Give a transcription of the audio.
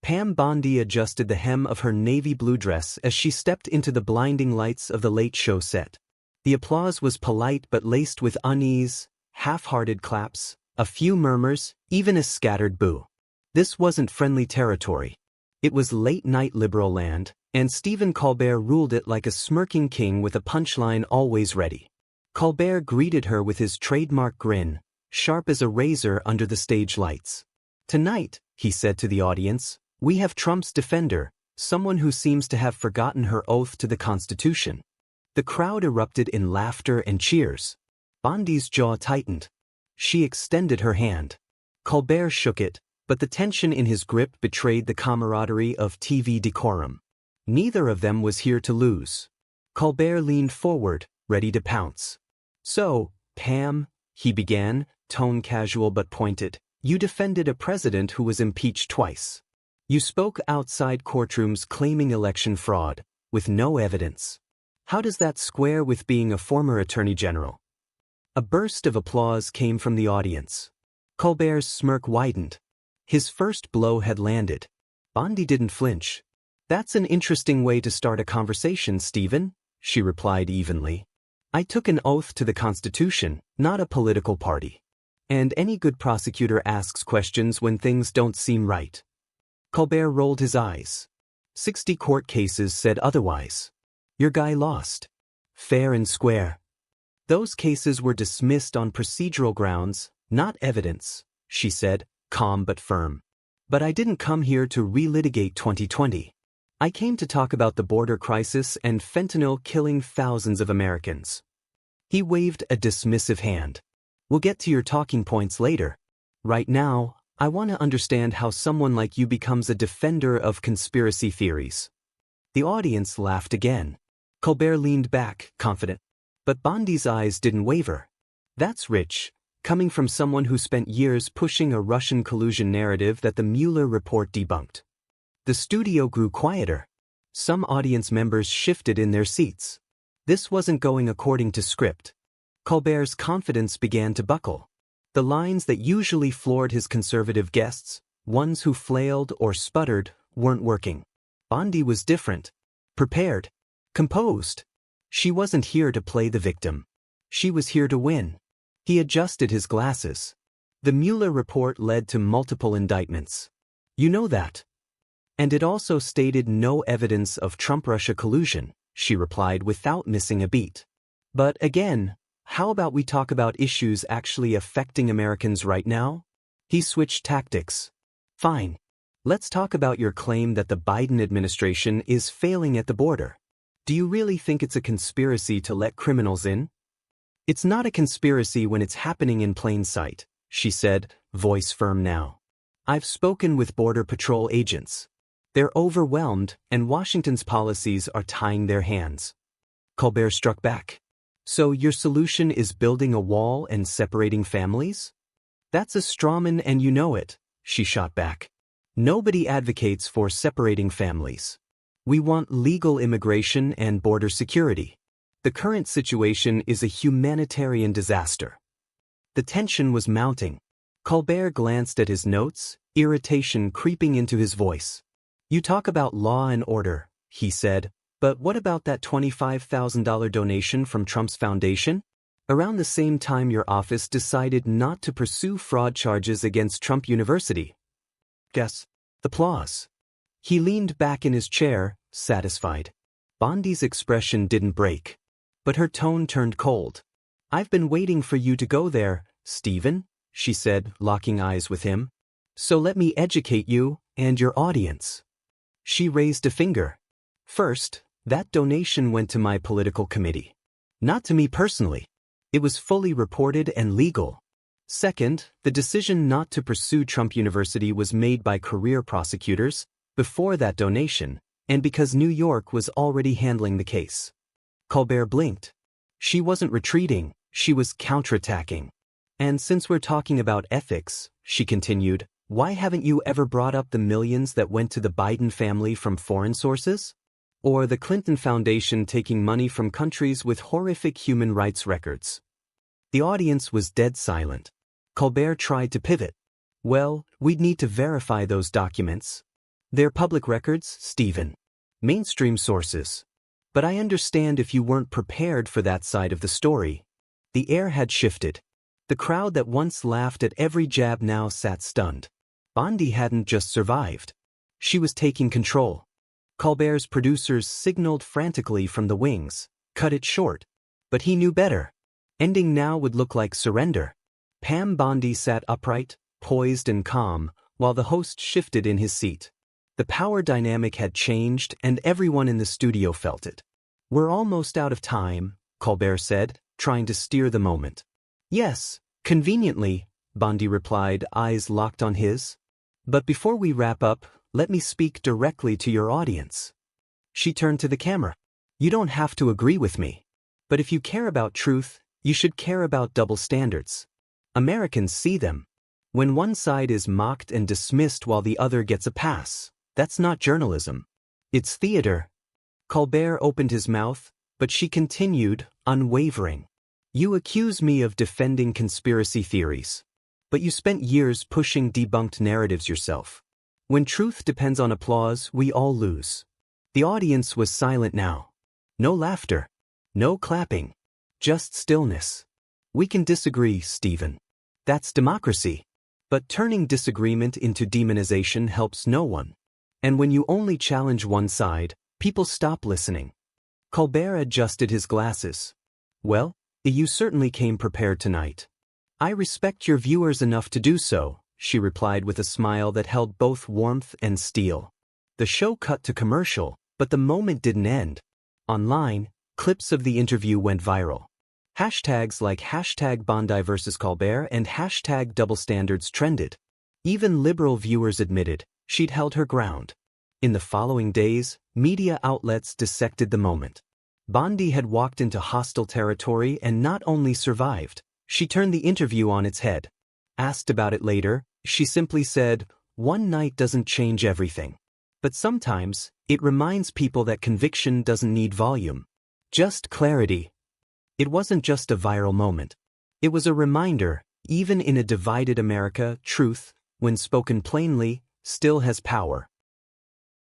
Pam Bondi adjusted the hem of her navy blue dress as she stepped into the blinding lights of the Late Show set. The applause was polite but laced with unease, half-hearted claps, a few murmurs, even a scattered boo. This wasn't friendly territory. It was late-night liberal land, and Stephen Colbert ruled it like a smirking king with a punchline always ready. Colbert greeted her with his trademark grin, sharp as a razor under the stage lights. "Tonight," he said to the audience, "we have Trump's defender, someone who seems to have forgotten her oath to the Constitution." The crowd erupted in laughter and cheers. Bondi's jaw tightened. She extended her hand. Colbert shook it, but the tension in his grip betrayed the camaraderie of TV decorum. Neither of them was here to lose. Colbert leaned forward, ready to pounce. "So, Pam," he began, tone casual but pointed, "you defended a president who was impeached twice. You spoke outside courtrooms claiming election fraud, with no evidence. How does that square with being a former attorney general?" A burst of applause came from the audience. Colbert's smirk widened. His first blow had landed. Bondi didn't flinch. "That's an interesting way to start a conversation, Stephen," she replied evenly. "I took an oath to the Constitution, not a political party. And any good prosecutor asks questions when things don't seem right." Colbert rolled his eyes. 60 court cases said otherwise. "Your guy lost. Fair and square." "Those cases were dismissed on procedural grounds, not evidence," she said, calm but firm. "But I didn't come here to relitigate 2020. I came to talk about the border crisis and fentanyl killing thousands of Americans." He waved a dismissive hand. "We'll get to your talking points later. Right now, I want to understand how someone like you becomes a defender of conspiracy theories." The audience laughed again. Colbert leaned back, confident. But Bondi's eyes didn't waver. "That's rich, coming from someone who spent years pushing a Russian collusion narrative that the Mueller report debunked." The studio grew quieter. Some audience members shifted in their seats. This wasn't going according to script. Colbert's confidence began to buckle. The lines that usually floored his conservative guests, ones who flailed or sputtered, weren't working. Bondi was different. Prepared. Composed. She wasn't here to play the victim. She was here to win. He adjusted his glasses. "The Mueller report led to multiple indictments. You know that." "And it also stated no evidence of Trump-Russia collusion," she replied without missing a beat. "But again, how about we talk about issues actually affecting Americans right now?" He switched tactics. "Fine. Let's talk about your claim that the Biden administration is failing at the border. Do you really think it's a conspiracy to let criminals in?" "It's not a conspiracy when it's happening in plain sight," she said, voice firm now. "I've spoken with Border Patrol agents. They're overwhelmed, and Washington's policies are tying their hands." Colbert struck back. "So your solution is building a wall and separating families?" "That's a strawman and you know it," she shot back. "Nobody advocates for separating families. We want legal immigration and border security. The current situation is a humanitarian disaster." The tension was mounting. Colbert glanced at his notes, irritation creeping into his voice. "You talk about law and order," he said, "but what about that $25,000 donation from Trump's foundation? Around the same time your office decided not to pursue fraud charges against Trump University." Guess. Applause. He leaned back in his chair, satisfied. Bondi's expression didn't break. But her tone turned cold. "I've been waiting for you to go there, Stephen," she said, locking eyes with him. "So let me educate you and your audience." She raised a finger. "First, that donation went to my political committee. Not to me personally. It was fully reported and legal. Second, the decision not to pursue Trump University was made by career prosecutors before that donation, and because New York was already handling the case." Colbert blinked. She wasn't retreating, she was counterattacking. "And since we're talking about ethics," she continued, "why haven't you ever brought up the millions that went to the Biden family from foreign sources? Or the Clinton Foundation taking money from countries with horrific human rights records?" The audience was dead silent. Colbert tried to pivot. "Well, we'd need to verify those documents." They're public records, Stephen. Mainstream sources. But I understand if you weren't prepared for that side of the story. The air had shifted. The crowd that once laughed at every jab now sat stunned. Bondi hadn't just survived. She was taking control. Colbert's producers signaled frantically from the wings, cut it short. But he knew better. Ending now would look like surrender. Pam Bondi sat upright, poised and calm, while the host shifted in his seat. The power dynamic had changed, and everyone in the studio felt it. "We're almost out of time," Colbert said, trying to steer the moment. "Yes, conveniently," Bondi replied, eyes locked on his. "But before we wrap up, let me speak directly to your audience." She turned to the camera. "You don't have to agree with me. But if you care about truth, you should care about double standards. Americans see them. When one side is mocked and dismissed while the other gets a pass, that's not journalism. It's theater." Colbert opened his mouth, but she continued, unwavering. "You accuse me of defending conspiracy theories. But you spent years pushing debunked narratives yourself. When truth depends on applause, we all lose." The audience was silent now. No laughter. No clapping. Just stillness. "We can disagree, Stephen. That's democracy. But turning disagreement into demonization helps no one. And when you only challenge one side, people stop listening." Colbert adjusted his glasses. "Well, you certainly came prepared tonight. I respect your viewers enough to do so," she replied with a smile that held both warmth and steel. The show cut to commercial, but the moment didn't end. Online, clips of the interview went viral. Hashtags like #Bondi vs. Colbert and #double standards trended. Even liberal viewers admitted she'd held her ground. In the following days, media outlets dissected the moment. Bondi had walked into hostile territory and not only survived, she turned the interview on its head. Asked about it later, she simply said, "One night doesn't change everything. But sometimes, it reminds people that conviction doesn't need volume. Just clarity." It wasn't just a viral moment. It was a reminder, even in a divided America, truth, when spoken plainly, still has power.